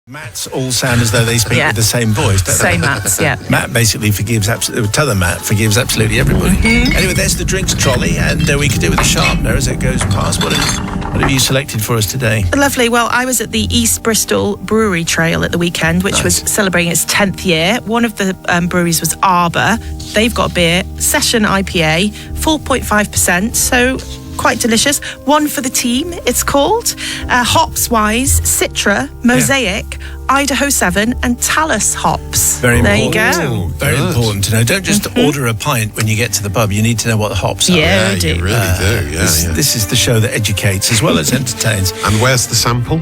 Matts all sound as though they speak with the same voice, don't Same Matts, yeah. Matt basically forgives absolutely everybody. Anyway, there's the drinks trolley, and we could do with a sharpener as it goes past. What have you selected for us today? Lovely. Well, I was at the East Bristol Brewery Trail at the weekend, which was celebrating its 10th year. One of the breweries was Arbor. They've got a beer, Session IPA, 4.5%, so quite delicious. One for the team, it's called. Hops-wise, Citra, Mosaic, Idaho 7 and Talus hops. Very important. There you go. Very important to know. Don't just order a pint when you get to the pub. You need to know what the hops are. Yeah, you really do. This is the show that educates as well as entertains. And where's the sample?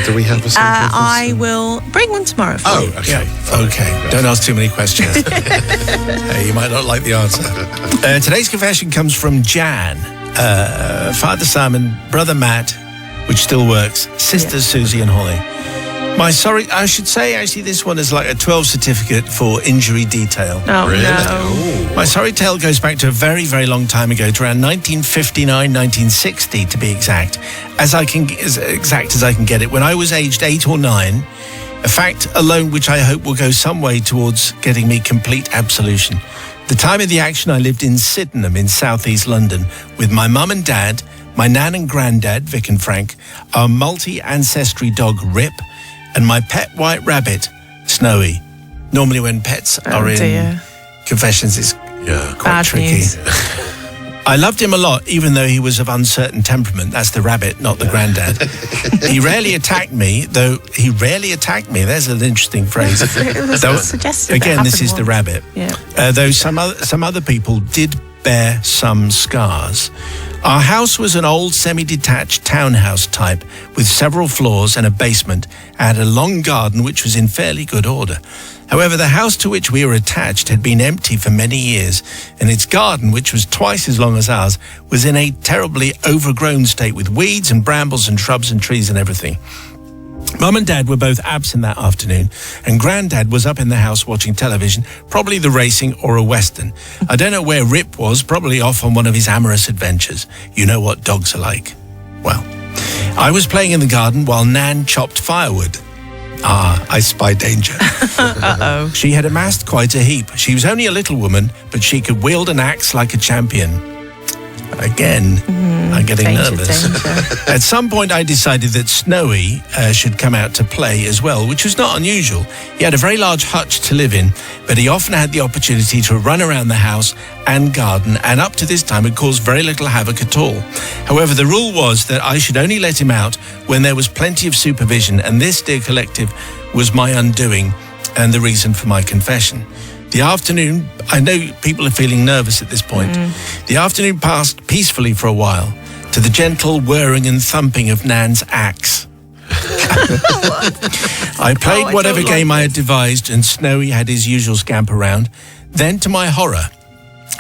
Do we have a sample? I will bring one tomorrow for you. Okay. Yeah. Okay. Don't ask too many questions. You might not like the answer. Today's confession comes from Jan. Father Simon, brother Matt, which still works, sisters Susie and Holly. I should say actually this one is like a 12 certificate for injury detail. Oh, Really? no. My sorry tale goes back to a very, very long time ago, to around 1959, 1960 to be exact. As exact as I can get it. When I was aged 8 or 9, a fact alone which I hope will go some way towards getting me complete absolution. The time of the action, I lived in Sydenham in southeast London with my mum and dad, my nan and granddad, Vic and Frank, our multi-ancestry dog, Rip, and my pet white rabbit, Snowy. Normally when pets are in confessions, it's quite Bad tricky. news. I loved him a lot, even though he was of uncertain temperament. That's the rabbit, not the granddad. He rarely attacked me, though he rarely attacked me. There's an interesting phrase. Again, this is the rabbit. Yeah. Though some other people did bear some scars. Our house was an old semi-detached townhouse type with several floors and a basement. It had a long garden which was in fairly good order. However, the house to which we were attached had been empty for many years, and its garden, which was twice as long as ours, was in a terribly overgrown state with weeds and brambles and shrubs and trees and everything. Mum and Dad were both absent that afternoon, and Granddad was up in the house watching television, probably the racing or a western. I don't know where Rip was, probably off on one of his amorous adventures. You know what dogs are like. Well, I was playing in the garden while Nan chopped firewood. I spy danger. Uh-oh. She had amassed quite a heap. She was only a little woman, but she could wield an axe like a champion. Again, I'm getting nervous. At some point, I decided that Snowy should come out to play as well, which was not unusual. He had a very large hutch to live in, but he often had the opportunity to run around the house and garden, and up to this time had caused very little havoc at all. However, the rule was that I should only let him out when there was plenty of supervision, and this, dear collective, was my undoing and the reason for my confession. The afternoon, I know people are feeling nervous at this point. The afternoon passed peacefully for a while, to the gentle whirring and thumping of Nan's axe. I played whatever game I had devised, and Snowy had his usual scamp around. Then, to my horror,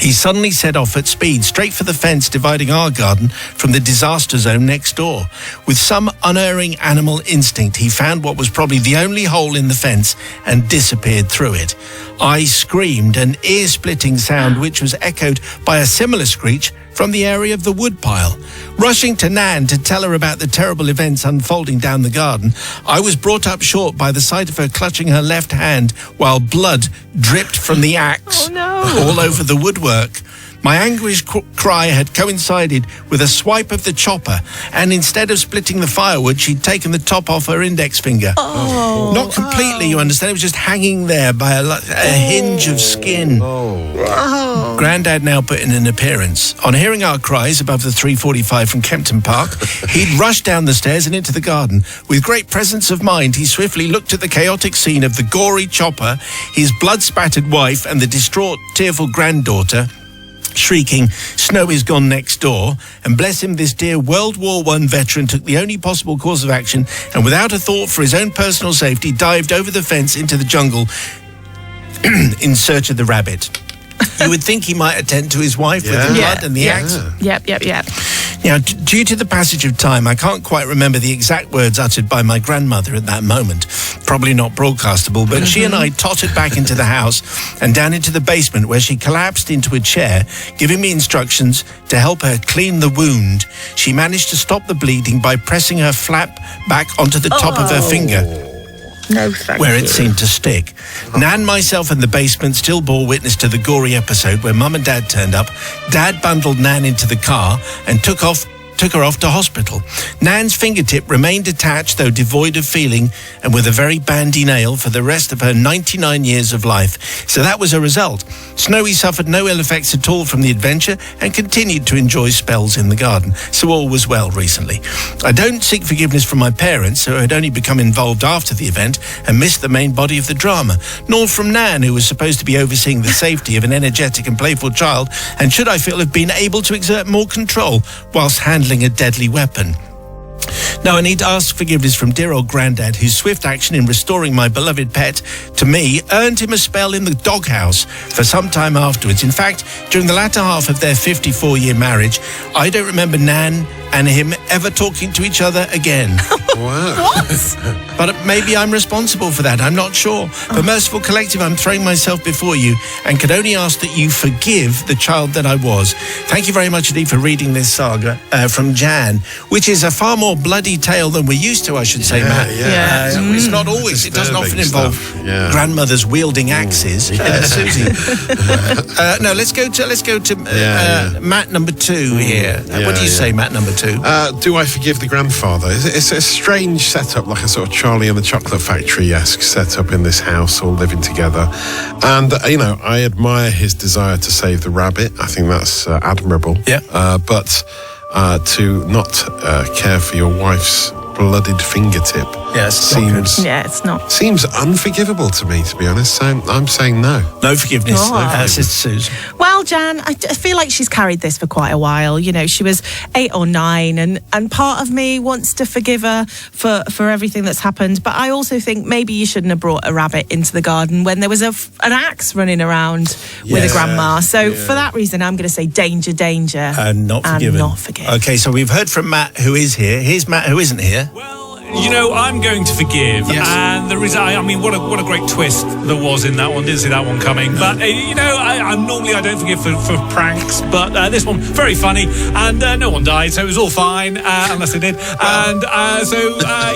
he suddenly set off at speed, straight for the fence dividing our garden from the disaster zone next door. With some unerring animal instinct, he found what was probably the only hole in the fence and disappeared through it. I screamed, an ear-splitting sound which was echoed by a similar screech from the area of the woodpile. Rushing to Nan to tell her about the terrible events unfolding down the garden, I was brought up short by the sight of her clutching her left hand while blood dripped from the axe all over the woodwork. My anguished cry had coincided with a swipe of the chopper, and instead of splitting the firewood, she'd taken the top off her index finger. Not completely, you understand. It was just hanging there by a hinge of skin. Grandad now put in an appearance. On hearing our cries above the 345 from Kempton Park, he'd rushed down the stairs and into the garden. With great presence of mind, he swiftly looked at the chaotic scene of the gory chopper, his blood-spattered wife, and the distraught, tearful granddaughter, shrieking, "Snowy's gone next door," and bless him, this dear World War I veteran took the only possible course of action and without a thought for his own personal safety dived over the fence into the jungle in search of the rabbit. You would think he might attend to his wife with the blood and the axe. Yep. Now, due to the passage of time, I can't quite remember the exact words uttered by my grandmother at that moment. Probably not broadcastable, but she and I tottered back into the house and down into the basement, where she collapsed into a chair, giving me instructions to help her clean the wound. She managed to stop the bleeding by pressing her flap back onto the top of her finger. No, thank where you. it seemed to stick. Nan, myself and the basement still bore witness to the gory episode where Mum and Dad turned up. Dad bundled Nan into the car and took her off to hospital. Nan's fingertip remained attached, though devoid of feeling, and with a very bandy nail for the rest of her 99 years of life. So that was a result. Snowy suffered no ill effects at all from the adventure and continued to enjoy spells in the garden. So all was well recently. I don't seek forgiveness from my parents, who had only become involved after the event and missed the main body of the drama, nor from Nan, who was supposed to be overseeing the safety of an energetic and playful child, and should I feel have been able to exert more control whilst handling a deadly weapon. Now, I need to ask forgiveness from dear old Grandad, whose swift action in restoring my beloved pet to me earned him a spell in the doghouse for some time afterwards. In fact, during the latter half of their 54-year marriage, I don't remember Nan and him ever talking to each other again. Wow. What? But maybe I'm responsible for that. I'm not sure. But Merciful Collective, I'm throwing myself before you and can only ask that you forgive the child that I was. Thank you very much indeed for reading this saga from Jan, which is a far more bloody tale than we're used to, I should say, Matt. Yeah. It's not always. It doesn't often involve grandmothers wielding axes. Susie. No, let's go to Matt number 2 here. What do you say, Matt number 2? Do I forgive the grandfather? It's a strange setup, like a sort of Charlie and the Chocolate Factory-esque setup in this house, all living together. And, I admire his desire to save the rabbit. I think that's admirable. Yeah. But to not care for your wife's blooded fingertip it's not. seems unforgivable to me, to be honest. So I'm saying no. No forgiveness, Oh. Sister Susan. Well, Jan, I feel like she's carried this for quite a while. She was 8 or 9, and part of me wants to forgive her for everything that's happened. But I also think maybe you shouldn't have brought a rabbit into the garden when there was an axe running around with a grandma. So for that reason, I'm going to say danger, danger. And not forgiven. Okay, so we've heard from Matt, who is here. Here's Matt, who isn't here. Well, I'm going to forgive, and the reason, what a great twist there was in that one. Didn't see that one coming, but I'm normally I don't forgive for pranks, but this one very funny, and no one died, so it was all fine, unless they did, and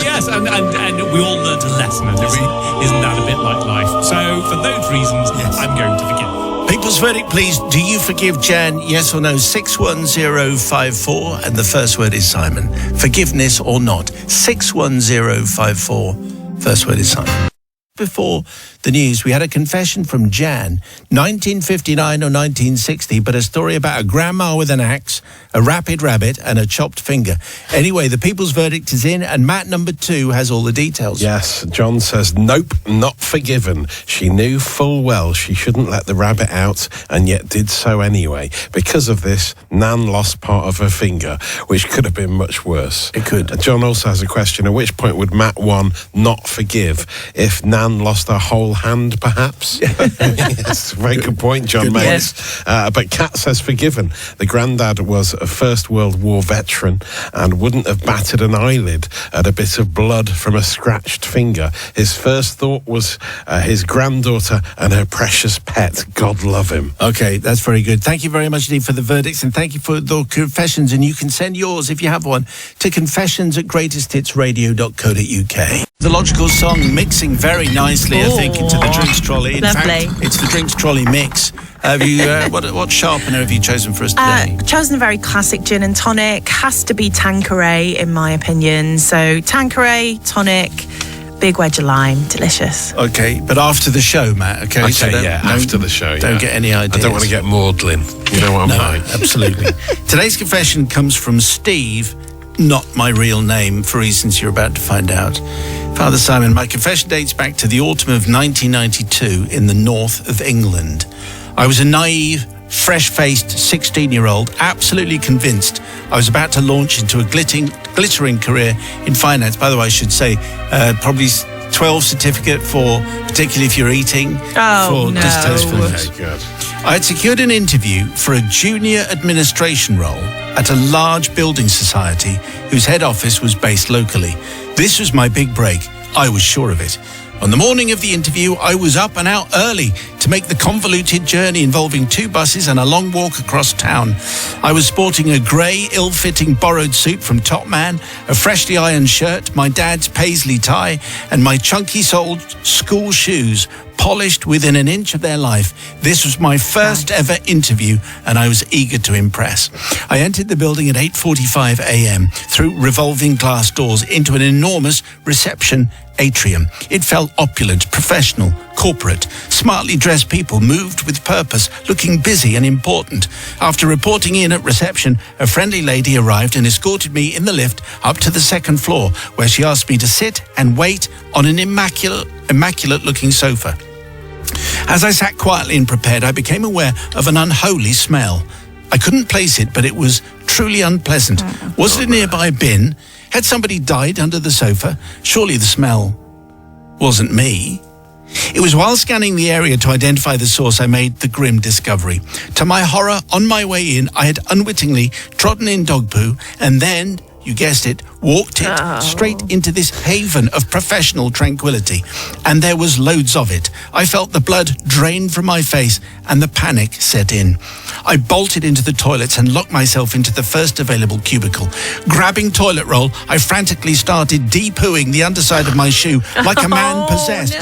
yes, and we all learned a lesson, and isn't that a bit like life? So for those reasons, I'm going to forgive. People's verdict, please. Do you forgive Jan? Yes or no? 61054. And the first word is Simon. Forgiveness or not? 61054. First word is Simon. Before the news, we had a confession from Jan, 1959 or 1960, but a story about a grandma with an axe, a rapid rabbit, and a chopped finger. Anyway, the people's verdict is in, and Matt number 2 has all the details. Yes, John says, nope, not forgiven. She knew full well she shouldn't let the rabbit out, and yet did so anyway. Because of this, Nan lost part of her finger, which could have been much worse. It could. John also has a question, at which point would Matt 1 not forgive if Nan lost her whole hand, perhaps? Yes, very good point, John makes. But Kat says forgiven. The granddad was a First World War veteran and wouldn't have batted an eyelid at a bit of blood from a scratched finger. His first thought was his granddaughter and her precious pet. God love him. Okay, that's very good. Thank you very much indeed for the verdicts, and thank you for the confessions. And you can send yours, if you have one, to confessions@greatesthitsradio.co.uk. The logical song mixing very nicely, I think, into the drinks trolley. In Lovely. fact, it's the drinks trolley mix. Have you? What sharpener have you chosen for us today? Chosen a very classic gin and tonic. Has to be Tanqueray, in my opinion. So Tanqueray, tonic, big wedge of lime, delicious. Okay, but after the show, Matt. Okay, so after the show. Don't get any ideas. I don't want to get maudlin. You know what I'm like. Absolutely. Today's confession comes from Steve, not my real name, for reasons you're about to find out. Father Simon, my confession dates back to the autumn of 1992 in the north of England. I was a naive, fresh-faced 16-year-old, absolutely convinced I was about to launch into a glittering career in finance. By the way, I should say, probably 12 certificate for, particularly if you're eating, for distasteful foods. Okay, good. I had secured an interview for a junior administration role at a large building society whose head office was based locally. This was my big break. I was sure of it. On the morning of the interview, I was up and out early to make the convoluted journey involving 2 buses and a long walk across town. I was sporting a grey, ill-fitting borrowed suit from Top Man, a freshly ironed shirt, my dad's paisley tie, and my chunky-soled school shoes, polished within an inch of their life. This was my first ever interview, and I was eager to impress. I entered the building at 8:45 a.m. through revolving glass doors into an enormous reception atrium. It felt opulent, professional, corporate. Smartly dressed people moved with purpose, looking busy and important. After reporting in at reception, a friendly lady arrived and escorted me in the lift up to the 2nd floor, where she asked me to sit and wait on an immaculate-looking sofa. As I sat quietly and prepared, I became aware of an unholy smell. I couldn't place it, but it was truly unpleasant. Was it a nearby bin? Had somebody died under the sofa? Surely the smell wasn't me. It was while scanning the area to identify the source I made the grim discovery. To my horror, on my way in, I had unwittingly trodden in dog poo and then, you guessed it, walked it straight into this haven of professional tranquility. And there was loads of it. I felt the blood drain from my face and the panic set in. I bolted into the toilets and locked myself into the first available cubicle. Grabbing toilet roll, I frantically started de-pooing the underside of my shoe like a man possessed,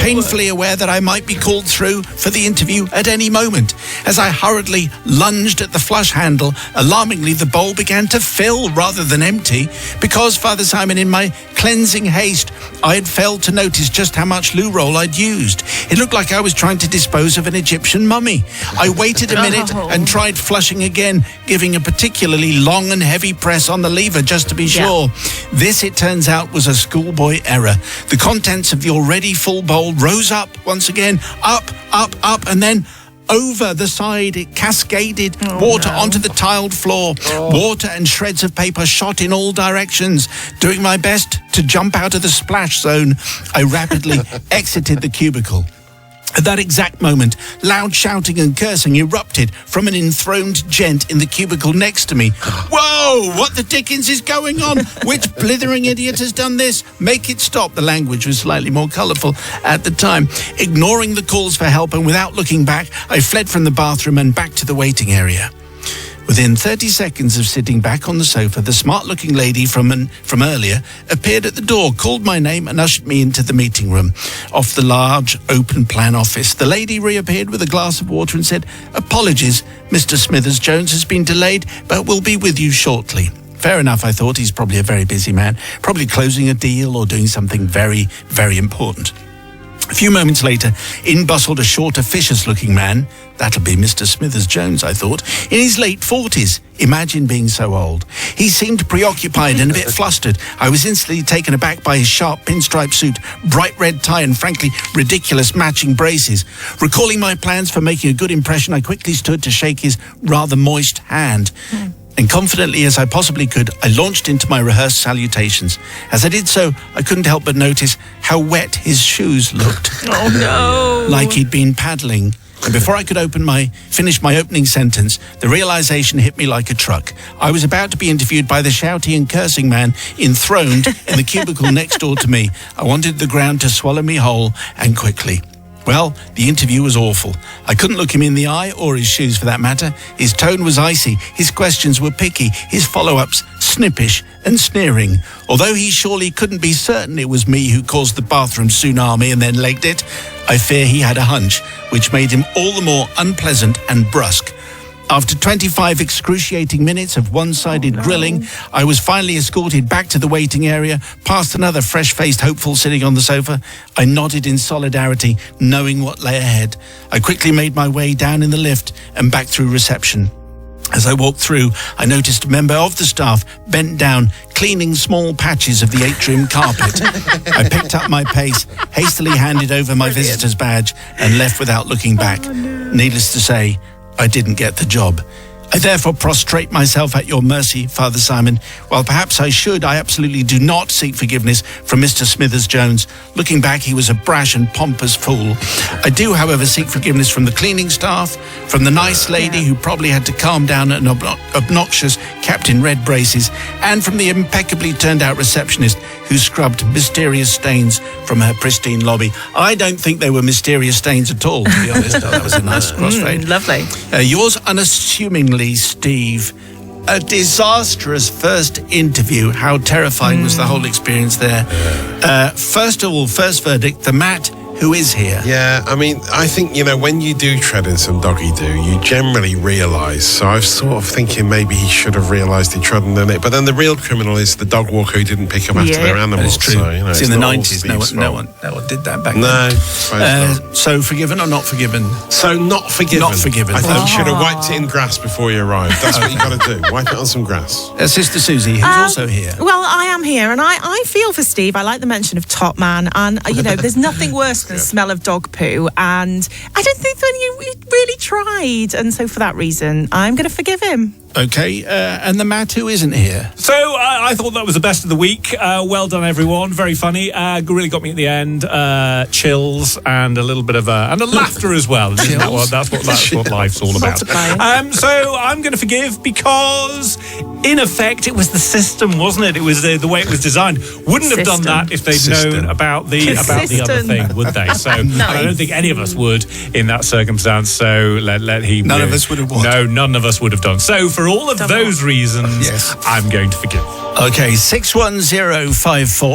painfully aware that I might be called through for the interview at any moment. As I hurriedly lunged at the flush handle, alarmingly the bowl began to fill rather than empty. Because, Father Simon, in my cleansing haste, I had failed to notice just how much loo roll I'd used. It looked like I was trying to dispose of an Egyptian mummy. I waited a minute and tried flushing again, giving a particularly long and heavy press on the lever just to be sure. This, it turns out, was a schoolboy error. The contents of the already full bowl rose up once again, up, and then over the side. It cascaded water onto the tiled floor. Water and shreds of paper shot in all directions. Doing my best to jump out of the splash zone, I rapidly exited the cubicle. At that exact moment, loud shouting and cursing erupted from an enthroned gent in the cubicle next to me. Whoa! What the dickens is going on? Which blithering idiot has done this? Make it stop. The language was slightly more colourful at the time. Ignoring the calls for help and without looking back, I fled from the bathroom and back to the waiting area. Within 30 seconds of sitting back on the sofa, the smart-looking lady from earlier appeared at the door, called my name and ushered me into the meeting room. Off the large, open-plan office, the lady reappeared with a glass of water and said, "Apologies, Mr. Smithers-Jones has been delayed, but will be with you shortly." Fair enough, I thought. He's probably a very busy man, probably closing a deal or doing something very, very important. A few moments later, in bustled a short, officious-looking man. That'll be Mr. Smithers-Jones, I thought, in his late 40s. Imagine being so old. He seemed preoccupied and a bit flustered. I was instantly taken aback by his sharp pinstripe suit, bright red tie, and frankly, ridiculous matching braces. Recalling my plans for making a good impression, I quickly stood to shake his rather moist hand. And confidently as I possibly could, I launched into my rehearsed salutations. As I did so, I couldn't help but notice how wet his shoes looked. Oh, no. Like he'd been paddling. And before I could finish my opening sentence, the realization hit me like a truck. I was about to be interviewed by the shouty and cursing man enthroned in the cubicle next door to me. I wanted the ground to swallow me whole, and quickly. Well, the interview was awful. I couldn't look him in the eye, or his shoes for that matter. His tone was icy, his questions were picky, his follow-ups snippish and sneering. Although he surely couldn't be certain it was me who caused the bathroom tsunami and then legged it, I fear he had a hunch, which made him all the more unpleasant and brusque. After 25 excruciating minutes of one-sided grilling, I was finally escorted back to the waiting area, past another fresh-faced hopeful sitting on the sofa. I nodded in solidarity, knowing what lay ahead. I quickly made my way down in the lift and back through reception. As I walked through, I noticed a member of the staff bent down, cleaning small patches of the atrium carpet. I picked up my pace, hastily handed over my visitor's badge, and left without looking back. Needless to say, I didn't get the job. I therefore prostrate myself at your mercy, Father Simon. While perhaps I should, I absolutely do not seek forgiveness from Mr. Smithers-Jones. Looking back, he was a brash and pompous fool. I do, however, seek forgiveness from the cleaning staff, from the nice lady who probably had to calm down an obnoxious Captain Red braces, and from the impeccably turned-out receptionist who scrubbed mysterious stains from her pristine lobby. I don't think they were mysterious stains at all, to be honest. That was a nice crossfade. Lovely. Yours unassumingly, Steve. A disastrous first interview. How terrifying was the whole experience there? First of all, first verdict, the Matt who is here. Yeah, I mean, I think, when you do tread in some doggy do, you generally realise. So I was sort of thinking maybe he should have realised he'd trodden in it. But then the real criminal is the dog walker who didn't pick up after their animals. It's true. So, it's in the 90s. No one did that back then. No. So forgiven or not forgiven? So not forgiven. Not forgiven. I thought you should have wiped it in grass before you arrived. That's what you got to do. Wipe it on some grass. Sister Susie, who's also here. Well, I am here, and I feel for Steve. I like the mention of Top Man, and there's nothing worse than the smell of dog poo, and I don't think that he really tried, and so for that reason, I'm going to forgive him. Okay, and the Matt who isn't here. So I thought that was the best of the week. Well done, everyone. Very funny. Really got me at the end. Chills and a little bit of and a laughter as well. Isn't that what, that's what life's all about. So I'm going to forgive because, in effect, it was the system, wasn't it? It was the way it was designed. Wouldn't have done that if they'd known about the other thing, would they? So I don't think any of us would in that circumstance. So let him. None of us would have. No, none of us would have done. So for all of those reasons, I'm going to forgive. Okay, 61054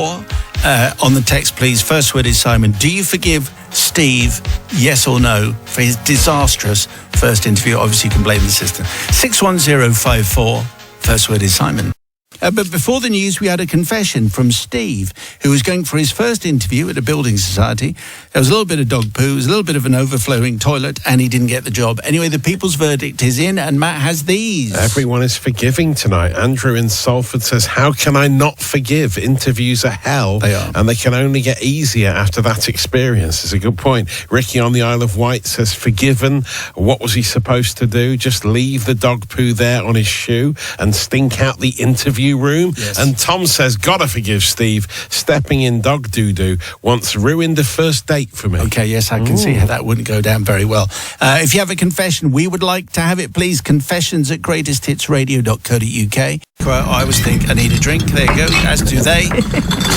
on the text, please. First word is Simon. Do you forgive Steve, yes or no, for his disastrous first interview? Obviously, you can blame the system. 61054. First word is Simon. But before the news, we had a confession from Steve, who was going for his first interview at a building society. There was a little bit of dog poo, there was a little bit of an overflowing toilet, and he didn't get the job. Anyway, the people's verdict is in, and Matt has these. Everyone is forgiving tonight. Andrew in Salford says, how can I not forgive? Interviews are hell. They are. And they can only get easier after that experience. It's a good point. Ricky on the Isle of Wight says, forgiven. What was he supposed to do? Just leave the dog poo there on his shoe and stink out the interview room? Yes. And Tom says, gotta forgive Steve. Stepping in dog doo-doo once ruined the first date for me. Okay, yes, I can see how that wouldn't go down very well. If you have a confession, we would like to have it, please. confessions@greatesthitsradio.co.uk. I always think I need a drink. There you go, as do they.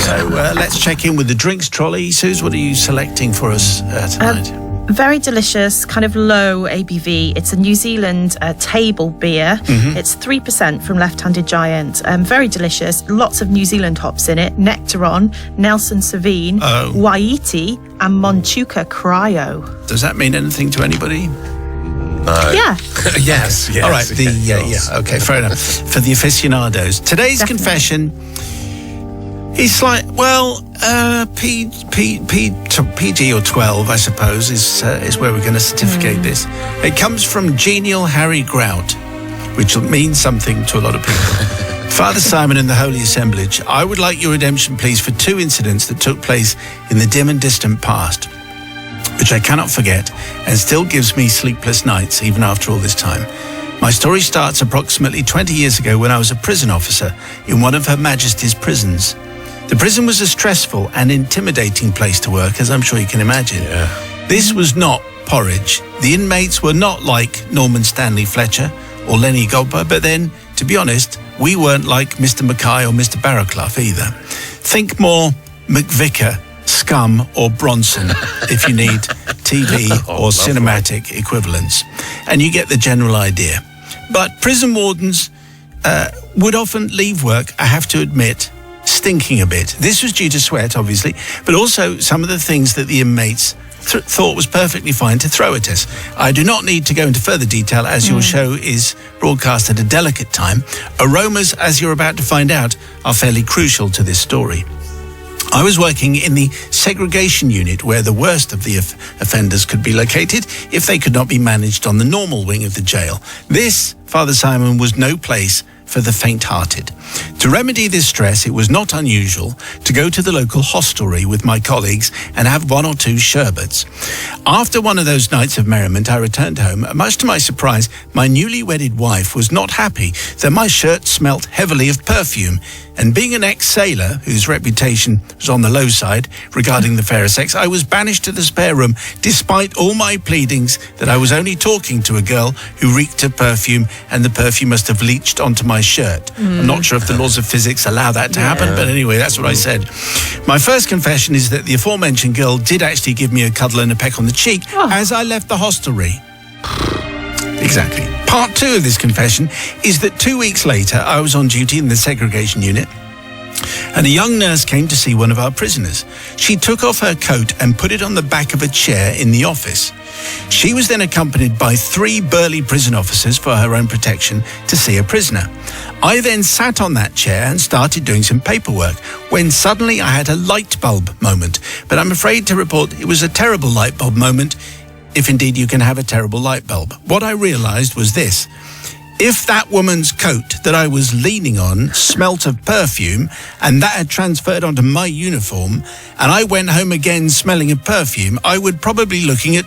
So let's check in with the drinks trolley. Suze, what are you selecting for us tonight? Very delicious, kind of low ABV. It's a New Zealand table beer. It's 3% from Left Handed Giant. Very delicious. Lots of New Zealand hops in it. Nectaron, Nelson Sauvin, Waiti, and Montuka Cryo. Does that mean anything to anybody? Yeah. Yes. All right. Okay, fair enough. For the aficionados, today's confession. It's like, PG or 12, I suppose, is where we're going to certificate this. It comes from Genial Harry Grout, which means something to a lot of people. Father Simon and the Holy Assemblage, I would like your redemption, please, for 2 incidents that took place in the dim and distant past, which I cannot forget and still gives me sleepless nights, even after all this time. My story starts approximately 20 years ago when I was a prison officer in one of Her Majesty's prisons. The prison was a stressful and intimidating place to work, as I'm sure you can imagine. Yeah. This was not porridge. The inmates were not like Norman Stanley Fletcher or Lenny Godber, but then, to be honest, we weren't like Mr. Mackay or Mr. Barraclough either. Think more McVicker, Scum or Bronson if you need TV or cinematic equivalents. And you get the general idea. But prison wardens would often leave work, I have to admit, stinking a bit. This was due to sweat, obviously, but also some of the things that the inmates thought was perfectly fine to throw at us. I do not need to go into further detail as your show is broadcast at a delicate time. Aromas, as you're about to find out, are fairly crucial to this story. I was working in the segregation unit where the worst of the offenders could be located if they could not be managed on the normal wing of the jail. This, Father Simon, was no place for the faint-hearted. To remedy this stress, it was not unusual to go to the local hostelry with my colleagues and have 1 or 2 sherbets. After one of those nights of merriment, I returned home. Much to my surprise, my newly wedded wife was not happy that my shirt smelt heavily of perfume. And being an ex-sailor whose reputation was on the low side regarding the fairer sex, I was banished to the spare room despite all my pleadings that I was only talking to a girl who reeked of perfume and the perfume must have leached onto my shirt. I'm not sure if the laws of physics allow that to happen, but anyway, that's what I said. My first confession is that the aforementioned girl did actually give me a cuddle and a peck on the cheek as I left the hostelry. Exactly. Part 2 of this confession is that 2 weeks later, I was on duty in the segregation unit, and a young nurse came to see one of our prisoners. She took off her coat and put it on the back of a chair in the office. She was then accompanied by 3 burly prison officers for her own protection to see a prisoner. I then sat on that chair and started doing some paperwork when suddenly I had a light bulb moment. But I'm afraid to report it was a terrible light bulb moment, if indeed you can have a terrible light bulb. What I realised was this. If that woman's coat that I was leaning on smelt of perfume and that had transferred onto my uniform and I went home again smelling of perfume, I would probably be looking at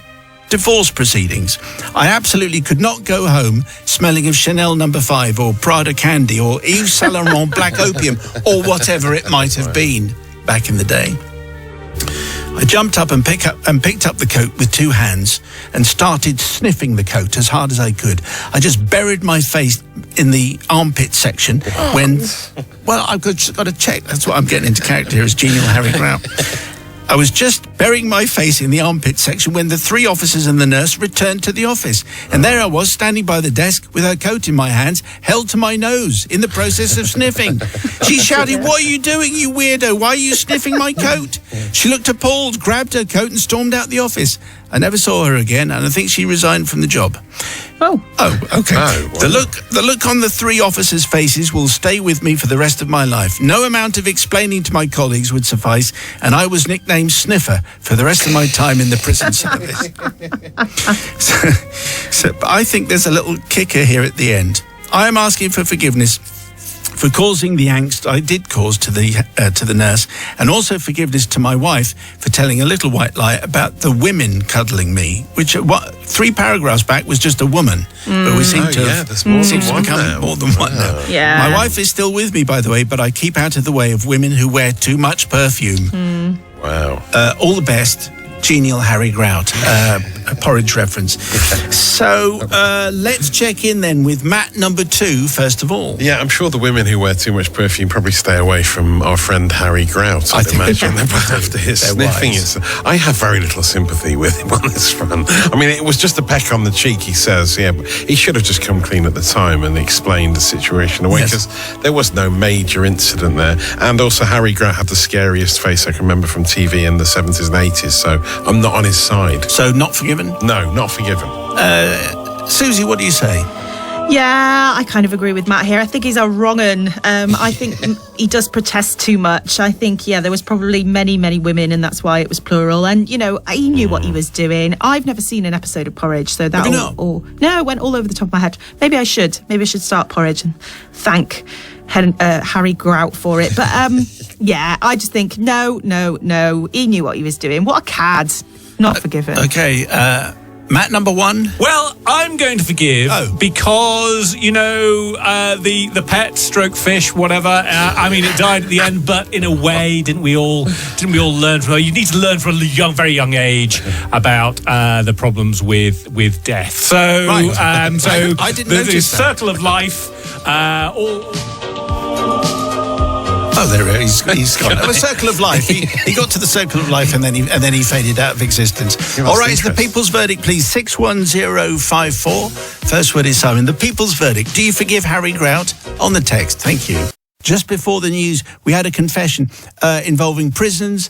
divorce proceedings. I absolutely could not go home smelling of Chanel No. 5 or Prada Candy or Yves Saint Laurent Black Opium or whatever it might have been back in the day. I jumped up and picked up the coat with 2 hands and started sniffing the coat as hard as I could. I just buried my face in the armpit section when, well, I've just got to check. That's what I'm getting into character here as genial Harry Grout. I was just burying my face in the armpit section when the 3 officers and the nurse returned to the office. And there I was, standing by the desk with her coat in my hands, held to my nose, in the process of sniffing. She shouted, "What are you doing, you weirdo? Why are you sniffing my coat?" She looked appalled, grabbed her coat and stormed out the office. I never saw her again, and I think she resigned from the job. Oh, okay. Oh, wow. The look on the 3 officers' faces will stay with me for the rest of my life. No amount of explaining to my colleagues would suffice, and I was nicknamed Sniffer for the rest of my time in the prison service. So I think there's a little kicker here at the end. I am asking for forgiveness for causing the angst I did cause to the nurse, and also forgiveness to my wife for telling a little white lie about the women cuddling me, which 3 paragraphs back was just a woman, but we seem to have become more than one now. Yeah. My wife is still with me, by the way, but I keep out of the way of women who wear too much perfume. Wow. All the best, genial Harry Grout. A porridge reference. So let's check in then with Matt number 2 first of all. Yeah, I'm sure the women who wear too much perfume probably stay away from our friend Harry Grout. I'd imagine after his sniffing. I have very little sympathy with him on this front. I mean, it was just a peck on the cheek, he says. Yeah, but he should have just come clean at the time and explained the situation away, because there was no major incident there. And also, Harry Grout had the scariest face I can remember from TV in the 70s and 80s, so I'm not on his side. So not forgiven? No, not forgiven. Susie, what do you say? Yeah, I kind of agree with Matt here. I think he's a wrong un. I think he does protest too much. I think, there was probably many, many women, and that's why it was plural. And, he knew what he was doing. I've never seen an episode of Porridge, so that no, it went all over the top of my head. Maybe I should start Porridge and thank Harry Grout for it. But, I just think, no, he knew what he was doing. What a cad. Not forgiven. Okay, Matt number 1. Well, I'm going to forgive because, the pet stroke fish, whatever. It died at the end, but in a way, didn't we all learn from? You need to learn from a very young age about the problems with death. So, I didn't notice the that. circle of life. Oh, there he is. He's gone. A circle of life. He got to the circle of life and then he faded out of existence. All right, it's the people's verdict, please. 61054. First word is Simon. The people's verdict. Do you forgive Harry Grout? On the text. Thank you. Just before the news, we had a confession involving prisoners,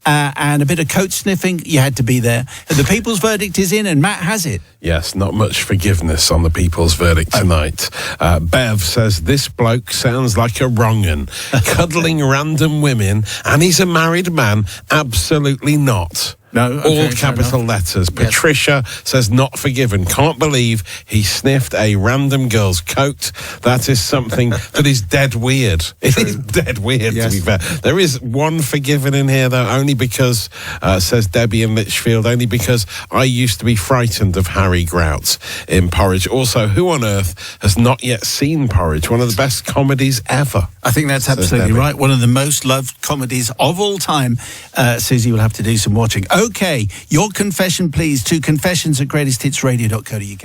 and a bit of coat sniffing. You had to be there. The people's verdict is in, and Matt has it. Yes, not much forgiveness on the people's verdict tonight. Bev says, this bloke sounds like a wrong-un. Cuddling random women, and he's a married man. Absolutely not. No, okay, all capital letters. Yes. Patricia says not forgiven. Can't believe he sniffed a random girl's coat. That is something that is dead weird. It is dead weird, to be fair. There is one forgiven in here, though, only because, says Debbie in Litchfield, only because I used to be frightened of Harry Grout in Porridge. Also, who on earth has not yet seen Porridge? One of the best comedies ever. I think that's absolutely right. One of the most loved comedies of all time. Susie will have to do some watching. Okay, your confession, please, to confessions@greatesthitsradio.co.uk.